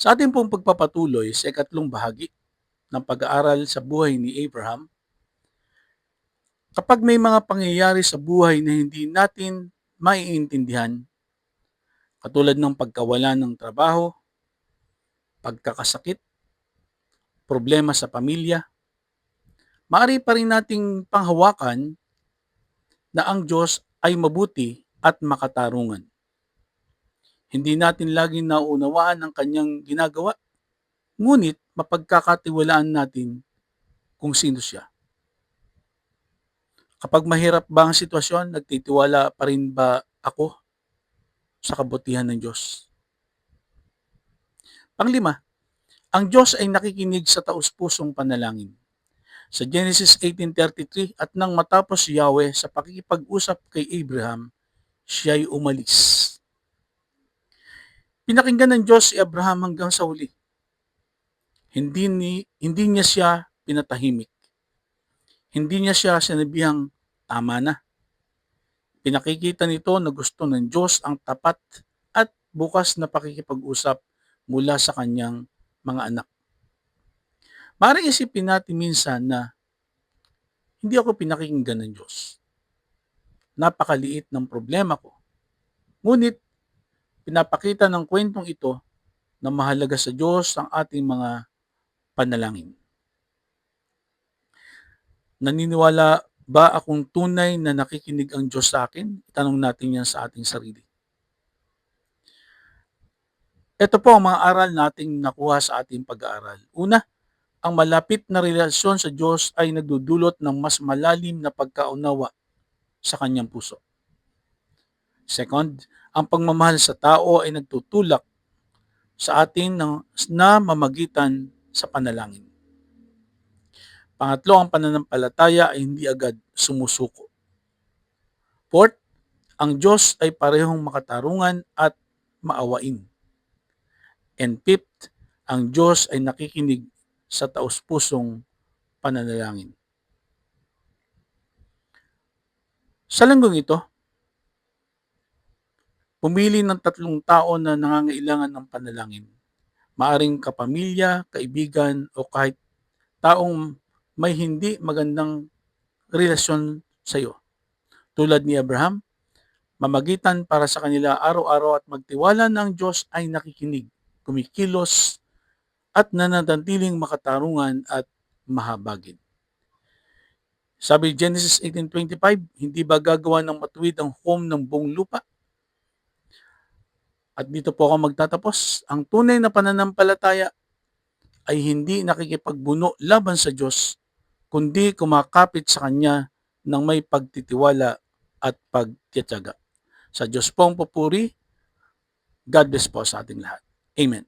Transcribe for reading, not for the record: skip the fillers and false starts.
Sa ating pong pagpapatuloy sa ikatlong bahagi ng pag-aaral sa buhay ni Abraham, kapag may mga pangyayari sa buhay na hindi natin maiintindihan, katulad ng pagkawala ng trabaho, pagkakasakit, problema sa pamilya, maaari pa rin nating panghawakan na ang Diyos ay mabuti at makatarungan. Hindi natin laging nauunawaan ang kanyang ginagawa, ngunit mapagkakatiwalaan natin kung sino siya. Kapag mahirap ba ang sitwasyon, nagtitiwala pa rin ba ako sa kabutihan ng Diyos? Panglima, ang Diyos ay nakikinig sa taus-pusong panalangin. Sa Genesis 18:33, at nang matapos si Yahweh sa pakikipag-usap kay Abraham, siya'y umalis. Pinakinggan ng Diyos si Abraham hanggang sa huli. Hindi niya siya pinatahimik. Hindi niya siya sinabihang tama na. Pinakikita nito na gusto ng Diyos ang tapat at bukas na pakikipag-usap mula sa kanyang mga anak. Maaaring isipin natin minsan na hindi ako pinakikinggan ng Diyos. Napakaliit ng problema ko. Ngunit pinapakita ng kwentong ito na mahalaga sa Diyos ang ating mga panalangin. Naniniwala ba akong tunay na nakikinig ang Diyos sa akin? Itanong natin yan sa ating sarili. Ito po ang mga aral nating nakuha sa ating pag-aaral. Una, ang malapit na relasyon sa Diyos ay nagdudulot ng mas malalim na pagkaunawa sa kanyang puso. Second, ang pagmamahal sa tao ay nagtutulak sa atin na mamagitan sa panalangin. Pangatlo, ang pananampalataya ay hindi agad sumusuko. Fourth, ang Diyos ay parehong makatarungan at maawain. And fifth, ang Diyos ay nakikinig sa taus-pusong pananalangin. Sa linggong ito, pumili ng 3 tao na nangangailangan ng panalangin. Maaring kapamilya, kaibigan, o kahit taong may hindi magandang relasyon sa iyo. Tulad ni Abraham, mamagitan para sa kanila araw-araw at magtiwala na ang Diyos ay nakikinig, kumikilos, at nananatiling makatarungan at mahabagin. Sabi Genesis 18:25, hindi ba gagawa ng matuwid ang home ng buong lupa? At dito po ako magtatapos. Ang tunay na pananampalataya ay hindi nakikipagbuno laban sa Diyos, kundi kumakapit sa Kanya ng may pagtitiwala at pagtitiyaga. Sa Diyos po ang papuri. God bless po sa ating lahat. Amen.